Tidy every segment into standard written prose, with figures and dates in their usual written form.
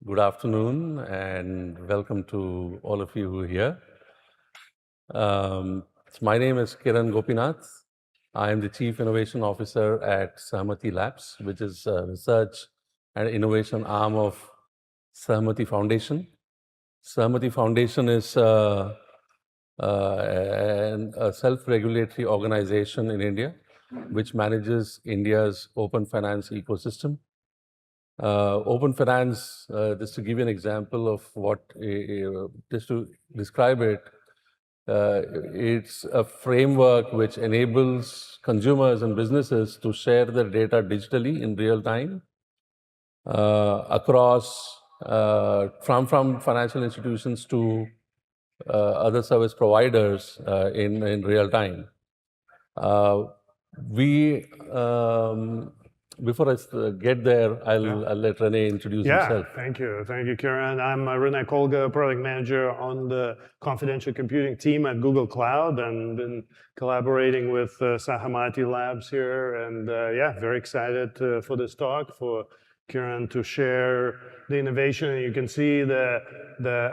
Good afternoon, and welcome to all of you who are here. My name is Kiran Gopinath. I am the Chief Innovation Officer at Sahamati Labs, which is a research and innovation arm of Sahamati Foundation. Sahamati Foundation is a self-regulatory organization in India, which manages India's open finance ecosystem. Open finance, just to give you an example of what, just to describe it, it's a framework which enables consumers and businesses to share their data digitally in real time across from financial institutions to other service providers in real time. We Before I get there, I'll let Rene introduce himself. Thank you, Kiran. I'm Rene Kolga, product manager on the confidential computing team at Google Cloud, and been collaborating with Sahamati Labs here. And very excited for this talk, for Kiran to share the innovation. And you can see the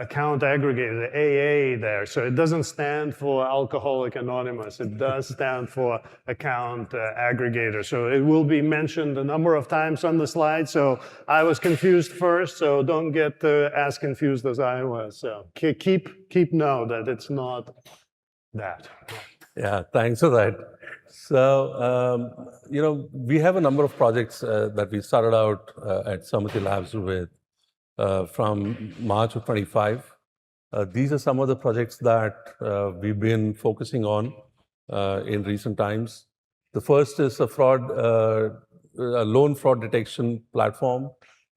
Account Aggregator, the AA there. So it doesn't stand for Alcoholic Anonymous. It does stand for Account Aggregator. So it will be mentioned a number of times on the slide. So I was confused first, so don't get as confused as I was. So keep know that it's not that. Yeah, thanks for that. So, we have a number of projects that we started out at Sahamati Labs with from March of 25. These are some of the projects that we've been focusing on in recent times. The first is a loan fraud detection platform.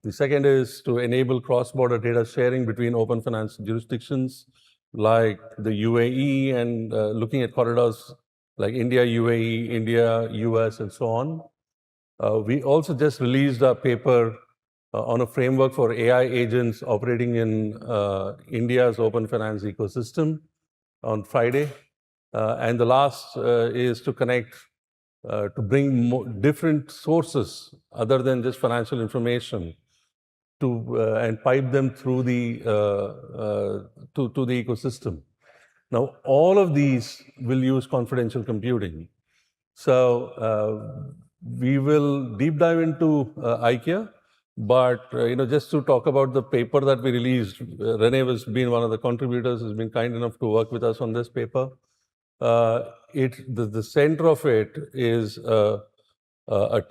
The second is to enable cross-border data sharing between open finance jurisdictions like the UAE and looking at corridors like India, UAE, India, US, and so on. We also just released a paper on a framework for AI agents operating in India's open finance ecosystem on Friday. And the last is to connect, to bring different sources other than just financial information and pipe them through the to the ecosystem. Now, all of these will use confidential computing. So we will deep dive into Aikya, but just to talk about the paper that we released, Rene has been one of the contributors, has been kind enough to work with us on this paper. The center of it is a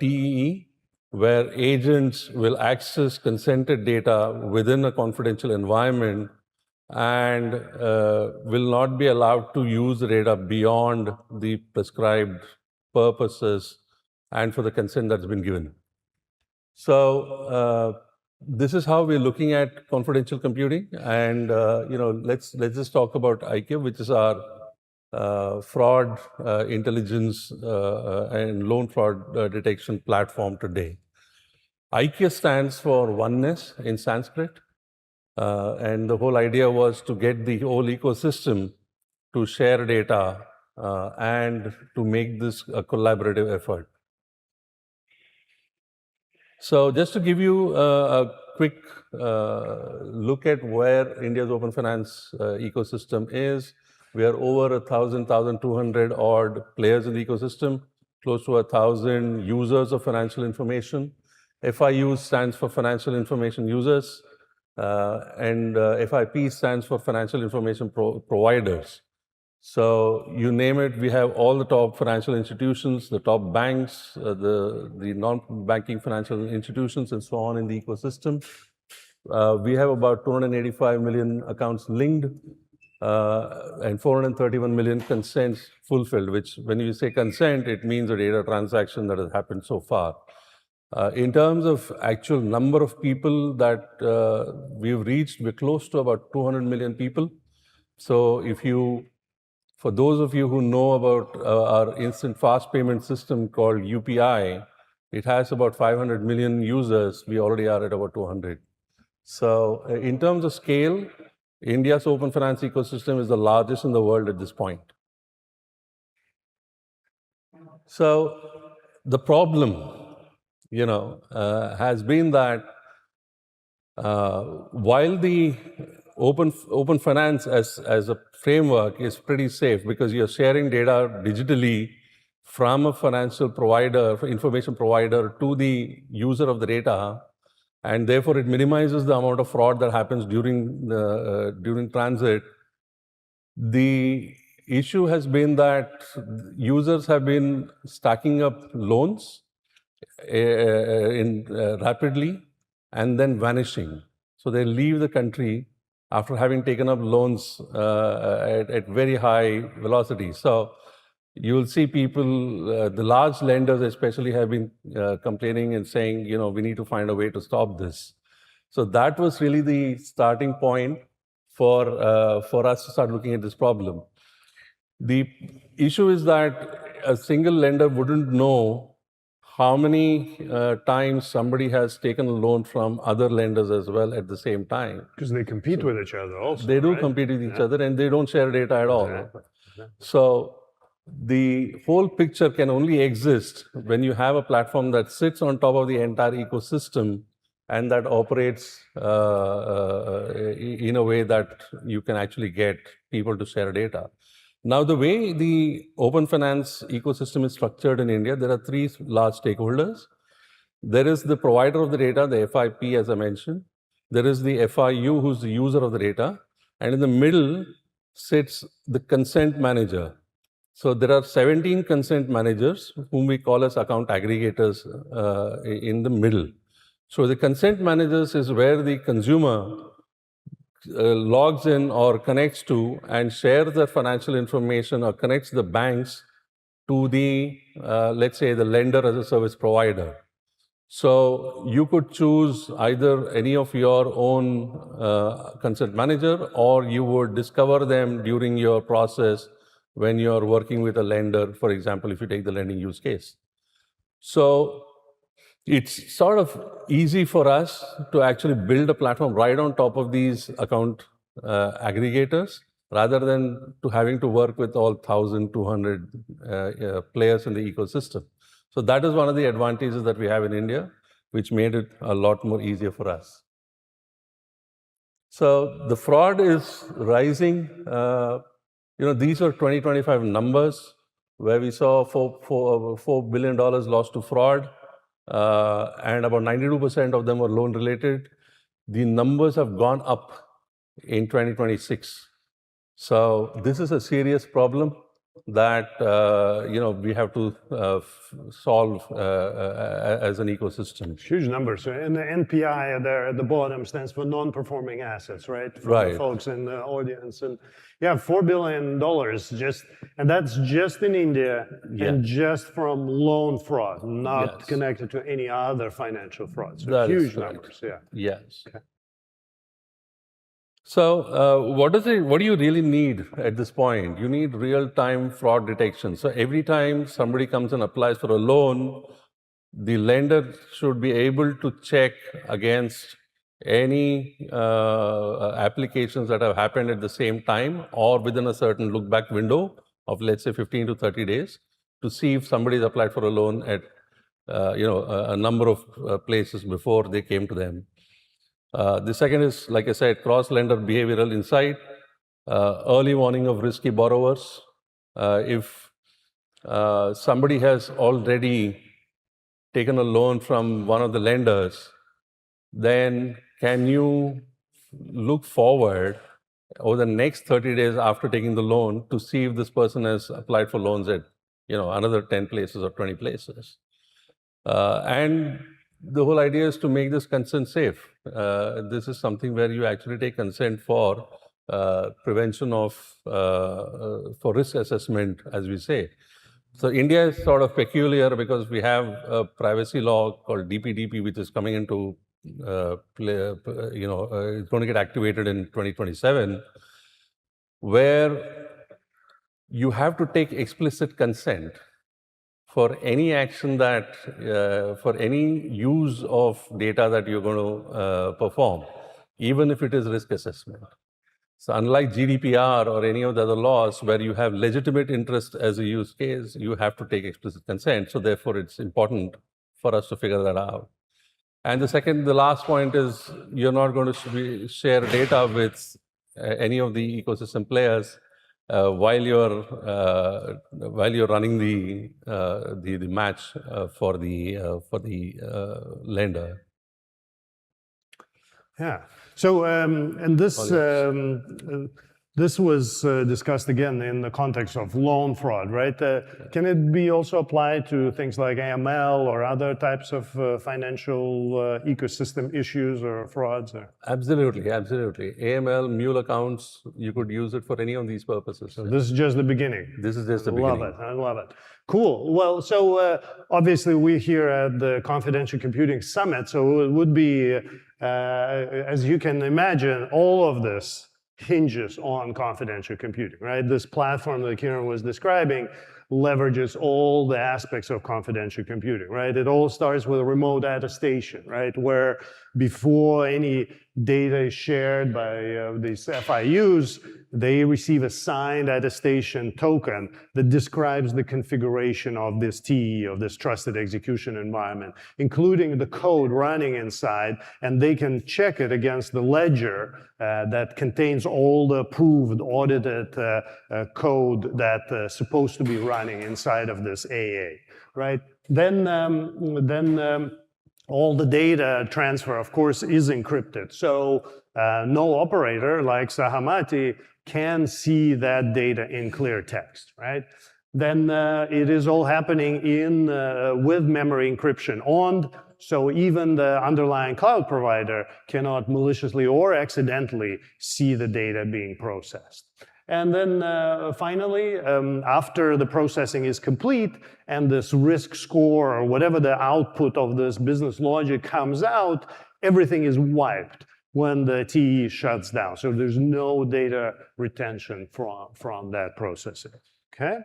TEE, where agents will access consented data within a confidential environment and will not be allowed to use the data beyond the prescribed purposes and for the consent that's been given. So this is how we're looking at confidential computing. And let's just talk about Aikya, which is our fraud intelligence and loan fraud detection platform today. Aikya stands for oneness in Sanskrit. And the whole idea was to get the whole ecosystem to share data and to make this a collaborative effort. So just to give you a quick look at where India's open finance ecosystem is, we are over 1,200 odd players in the ecosystem, close to 1,000 users of financial information. FIU stands for Financial Information Users, and FIP stands for Financial Information Providers. So you name it, we have all the top financial institutions, the top banks, the non-banking financial institutions, and so on in the ecosystem. We have about 285 million accounts linked and 431 million consents fulfilled, which when you say consent, it means a data transaction that has happened so far. In terms of actual number of people that we've reached, we're close to about 200 million people. So for those of you who know about our instant fast payment system called UPI, it has about 500 million users. We already are at about 200. So in terms of scale, India's open finance ecosystem is the largest in the world at this point. So the problem, has been that While the open finance as a framework is pretty safe because you're sharing data digitally from a financial provider, information provider to the user of the data, and therefore it minimizes the amount of fraud that happens during transit. The issue has been that users have been stacking up loans rapidly and then vanishing. So they leave the country after having taken up loans at very high velocity. So you'll see people, the large lenders especially, have been complaining and saying, we need to find a way to stop this. So that was really the starting point for us to start looking at this problem. The issue is that a single lender wouldn't know how many times somebody has taken a loan from other lenders as well at the same time. Because they compete with each other also. They do compete with each other, and they don't share data at all. Exactly. So the whole picture can only exist when you have a platform that sits on top of the entire ecosystem and that operates in a way that you can actually get people to share data. Now, the way the open finance ecosystem is structured in India, there are three large stakeholders. There is the provider of the data, the FIP, as I mentioned. There is the FIU, who's the user of the data. And in the middle sits the consent manager. So there are 17 consent managers, whom we call as account aggregators in the middle. So the consent managers is where the consumer logs in or connects to and shares their financial information or connects the banks to the, let's say, the lender as a service provider. So you could choose either any of your own consent manager, or you would discover them during your process when you're working with a lender, for example, if you take the lending use case. So it's sort of easy for us to actually build a platform right on top of these account aggregators, rather than to having to work with all 1,200 players in the ecosystem. So that is one of the advantages that we have in India, which made it a lot more easier for us. So the fraud is rising. These are 2025 numbers where we saw $4 billion lost to fraud. And about 92% of them were loan related. The numbers have gone up in 2026. So this is a serious problem that we have to solve as an ecosystem. Huge numbers. And the NPI there at the bottom stands for non-performing assets, right? For Right. the folks in the audience. And yeah, $4 billion and that's just in India, and just from loan fraud, not connected to any other financial fraud. So that huge numbers, yeah. Yes. Okay. So what do you really need at this point? You need real-time fraud detection. So every time somebody comes and applies for a loan, the lender should be able to check against any applications that have happened at the same time or within a certain look-back window of, let's say, 15 to 30 days to see if somebody's applied for a loan at a number of places before they came to them. The second is, like I said, cross-lender behavioral insight, early warning of risky borrowers. If somebody has already taken a loan from one of the lenders, then can you look forward over the next 30 days after taking the loan to see if this person has applied for loans at another 10 places or 20 places? And the whole idea is to make this consent safe. This is something where you actually take consent for prevention of, for risk assessment, as we say. So India is sort of peculiar because we have a privacy law called DPDP, which is coming into play, it's going to get activated in 2027, where you have to take explicit consent for any action that, for any use of data that you're going to perform, even if it is risk assessment. So unlike GDPR or any of the other laws where you have legitimate interest as a use case, you have to take explicit consent. So therefore, it's important for us to figure that out. And the last point is you're not going to share data with any of the ecosystem players while you're running the match for the lender. Yeah. So, and this was discussed again in the context of loan fraud, right? Can it be also applied to things like AML or other types of financial ecosystem issues or frauds? Or? Absolutely, absolutely. AML, mule accounts, you could use it for any of these purposes. So this is just the beginning. This is just the beginning. beginning. I love it. Cool. Well, so obviously we're here at the Confidential Computing Summit, so it would be, as you can imagine, all of this hinges on confidential computing, right? This platform that Kiran was describing leverages all the aspects of confidential computing, right? It all starts with a remote attestation, right? Where before any data is shared by these FIUs, they receive a signed attestation token that describes the configuration of this TE, of this trusted execution environment, including the code running inside, and they can check it against the ledger that contains all the approved, audited code that's supposed to be running inside of this AA, right? Then all the data transfer, of course, is encrypted. So no operator like Sahamati can see that data in clear text, right? Then it is all happening with memory encryption on, so even the underlying cloud provider cannot maliciously or accidentally see the data being processed. And then finally, after the processing is complete and this risk score or whatever the output of this business logic comes out, everything is wiped when the TE shuts down. So there's no data retention from that processing, okay?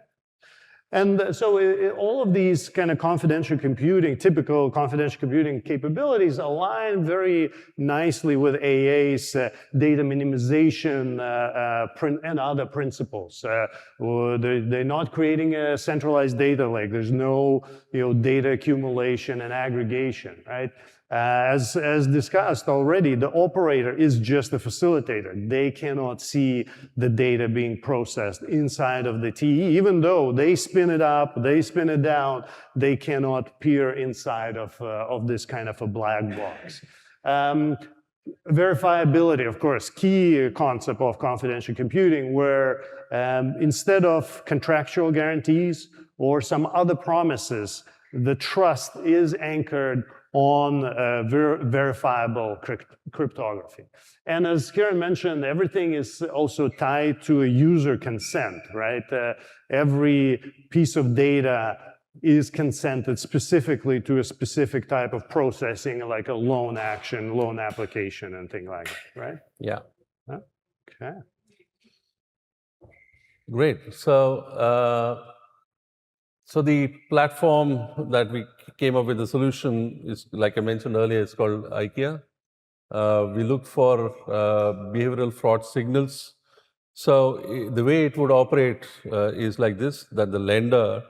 And so all of these kind of confidential computing, typical confidential computing capabilities align very nicely with AA's data minimization and other principles. They're not creating a centralized data lake. There's no data accumulation and aggregation, right? As discussed already, the operator is just a facilitator. They cannot see the data being processed inside of the TE. Even though they spin it up, they spin it down, they cannot peer inside of this kind of a black box. Verifiability, of course, key concept of confidential computing, where instead of contractual guarantees or some other promises, the trust is anchored on verifiable cryptography. And as Kiran mentioned, everything is also tied to a user consent, right? Every piece of data is consented specifically to a specific type of processing, like a loan action, loan application, and things like that, right? Yeah. Okay. Great. So the platform that we came up with, the solution is, like I mentioned earlier, it's called Aikya. We look for behavioral fraud signals. So the way it would operate is like this, that the lender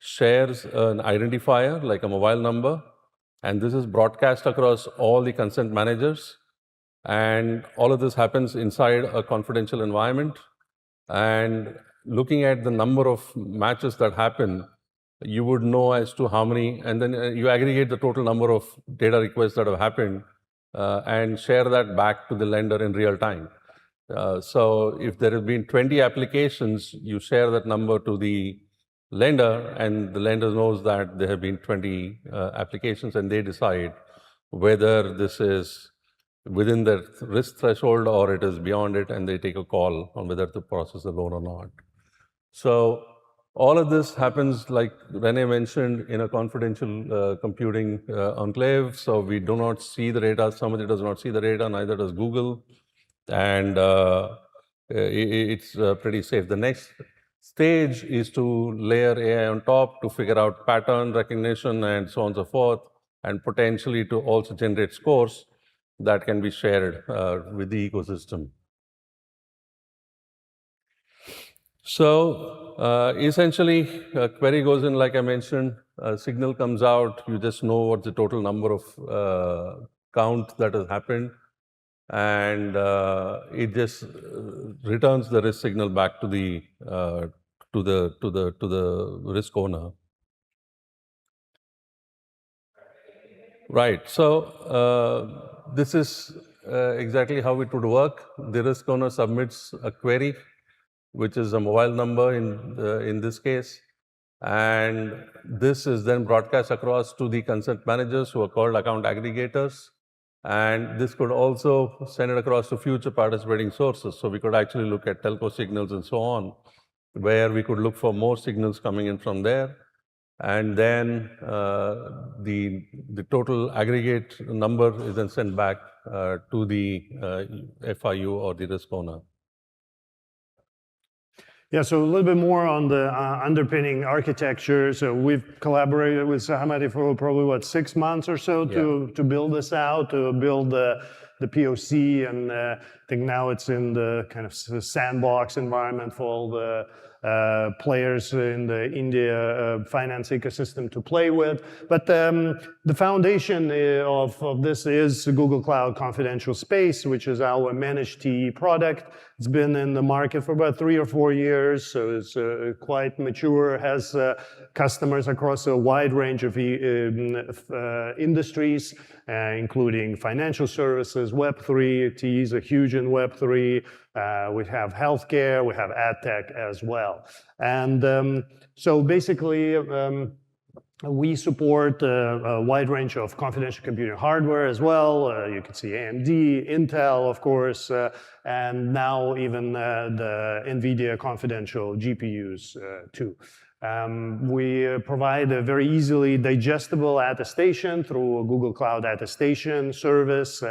shares an identifier, like a mobile number, and this is broadcast across all the consent managers. And all of this happens inside a confidential environment. And looking at the number of matches that happen, you would know as to how many, and then you aggregate the total number of data requests that have happened and share that back to the lender in real time. So if there have been 20 applications, you share that number to the lender, and the lender knows that there have been 20 applications, and they decide whether this is within the risk threshold or it is beyond it, and they take a call on whether to process the loan or not. So all of this happens, like Rene mentioned, in a confidential computing enclave. So we do not see the data. Somebody does not see the data, neither does Google. And it's pretty safe. The next stage is to layer AI on top to figure out pattern recognition and so on and so forth, and potentially to also generate scores that can be shared with the ecosystem. So essentially, a query goes in, like I mentioned, a signal comes out, you just know what's the total number of count that has happened, and it just returns the risk signal back to the risk owner. Right. So this is exactly how it would work. The risk owner submits a query, which is a mobile number in this case, and this is then broadcast across to the consent managers, who are called account aggregators. And this could also send it across to future participating sources. So we could actually look at telco signals and so on, where we could look for more signals coming in from there. And then the total aggregate number is then sent back to the FIU or the risk owner. Yeah, so a little bit more on the underpinning architecture. So we've collaborated with Sahamati for probably, what, 6 months or so to build this out, to build the POC, and I think now it's in the kind of sandbox environment for all the players in the India finance ecosystem to play with. But the foundation of this is Google Cloud Confidential Space, which is our managed TE product. It's been in the market for about 3 or 4 years, so it's quite mature, has customers across a wide range of industries, including financial services, Web3. TEs are huge in Web3. We have healthcare, we have ad tech as well. And so basically, we support a wide range of confidential computing hardware as well. You can see AMD, Intel, of course, and now even the NVIDIA confidential GPUs too. We provide a very easily digestible attestation through a Google Cloud Attestation service.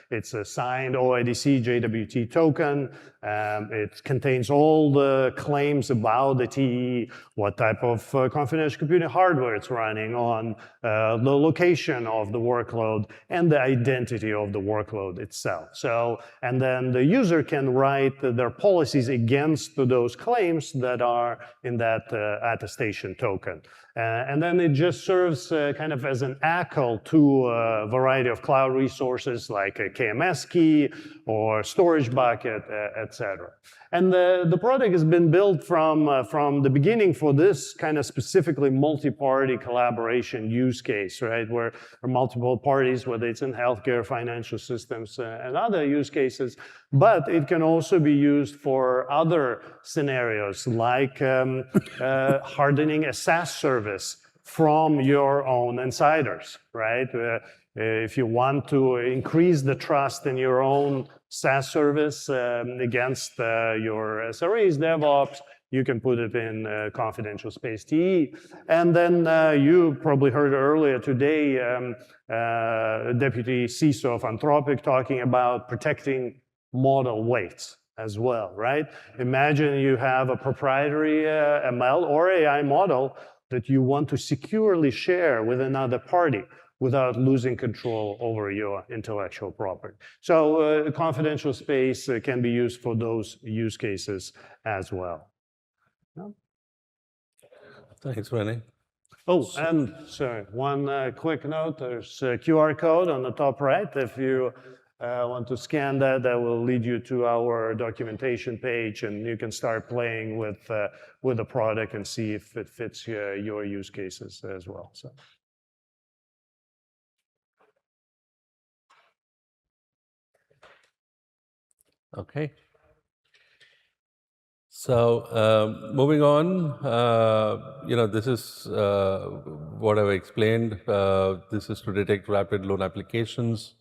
It's a signed OIDC JWT token. It contains all the claims about the TE, what type of confidential computing hardware it's running on, the location of the workload, and the identity of the workload itself. So, and then the user can write their policies against those claims that are in that attestation token. And then it just serves kind of as an ACL to a variety of cloud resources like a KMS key or storage bucket, etc. And the product has been built from the beginning for this kind of specifically multi-party collaboration use case, right? Where multiple parties, whether it's in healthcare, financial systems, and other use cases. But it can also be used for other scenarios, like hardening a SaaS service from your own insiders, right? If you want to increase the trust in your own SaaS service against your SREs, DevOps, you can put it in confidential space TE. And then you probably heard earlier today, Deputy CISO of Anthropic talking about protecting model weights as well, right? Imagine you have a proprietary ML or AI model that you want to securely share with another party without losing control over your intellectual property. So confidential space can be used for those use cases as well. Yeah. Thanks, Rene. Oh, and sorry, one quick note, there's a QR code on the top right. If you want to scan that, that will lead you to our documentation page, and you can start playing with the product and see if it fits your use cases as well. So. Okay. So moving on, this is what I've explained. This is to detect rapid loan applications,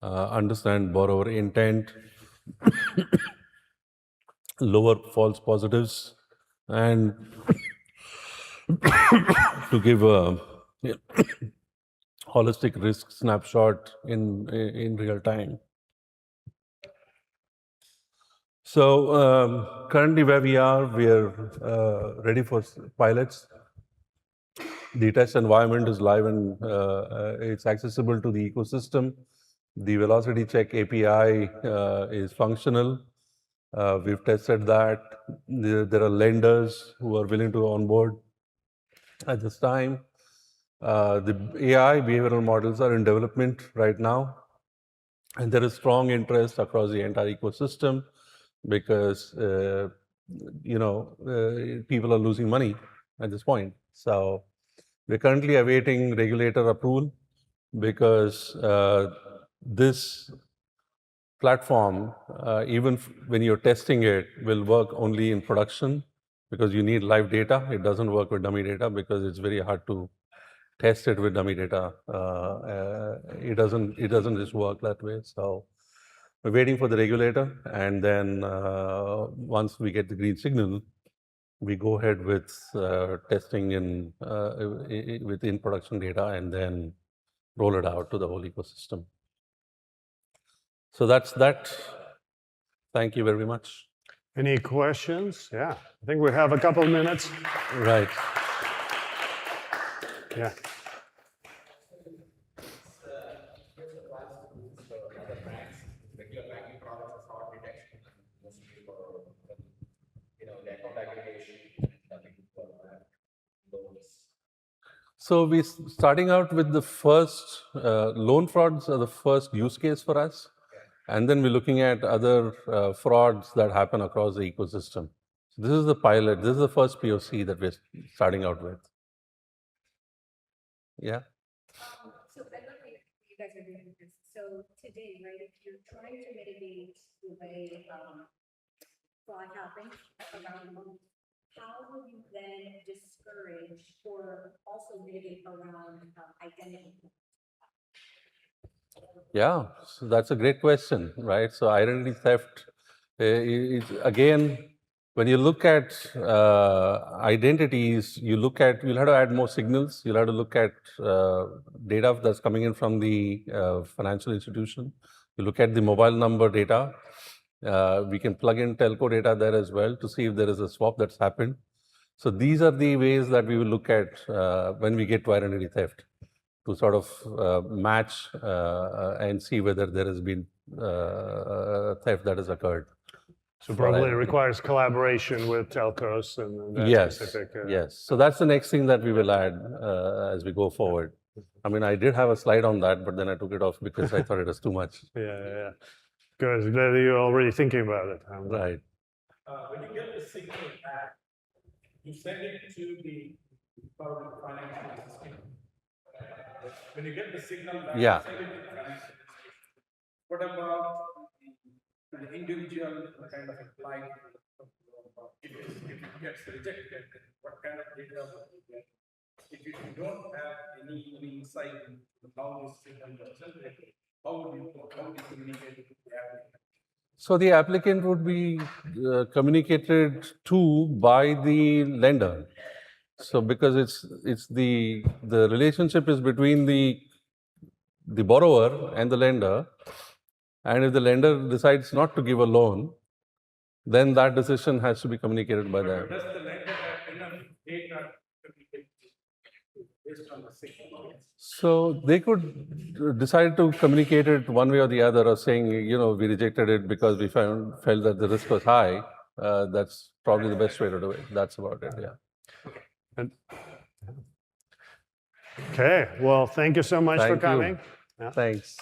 understand borrower intent, lower false positives, and to give a holistic risk snapshot in real time. So currently where we are ready for pilots. The test environment is live and it's accessible to the ecosystem. The velocity check API is functional. We've tested that. There are lenders who are willing to onboard at this time. The AI behavioral models are in development right now, and there is strong interest across the entire ecosystem because people are losing money at this point. So we're currently awaiting regulator approval because this platform, even when you're testing it, will work only in production because you need live data. It doesn't work with dummy data because it's very hard to test it with dummy data. It doesn't just work that way. So we're waiting for the regulator, and then once we get the green signal, we go ahead with testing with in production data, and then roll it out to the whole ecosystem. So that's that. Thank you very much. Any questions? Yeah, I think we have a couple of minutes. Right. Yeah. Regular banking products are fraud detection, mostly for the account aggregation and nothing for loans. So we starting out with the first loan frauds are the first use case for us, and then we're looking at other frauds that happen across the ecosystem. So this is the pilot. This is the first POC that we're starting out with. Yeah. So I love that you guys are doing this. So today, right, if you're trying to mitigate the way fraud happens around the world, how will you then discourage or also mitigate around identity? Yeah, so that's a great question, right? So identity theft is again, when you look at identities, you'll have to add more signals. You'll have to look at data that's coming in from the financial institution. You look at the mobile number data. We can plug in telco data there as well to see if there is a swap that's happened. So these are the ways that we will look at when we get to identity theft, to sort of match and see whether there has been theft that has occurred. So probably requires collaboration with telcos and that Yes, specific. yes. So that's the next thing that we will add as we go forward. I mean, I did have a slide on that, but then I took it off because I thought it was too much. Yeah. Good. Glad you're already thinking about it. Right. When you get the signal back, you send it to the public financial system. When you get the signal back, Yeah. you send it to the financial system. What about the individual kind of applying? If it gets rejected, what kind of data will you get? If you don't have any insight into how this signal was generated, how would you communicate with the applicant? So the applicant would be communicated to by the lender. So because it's the relationship is between the borrower and the lender, and if the lender decides not to give a loan, then that decision has to be communicated by them. Does the lender have enough data to communicate based on the signal? So they could decide to communicate it one way or the other, or saying, we rejected it because we felt that the risk was high. That's probably the best way to do it. That's about it, yeah. Okay, well, thank you so much for Thank you. coming. Yeah. Thanks.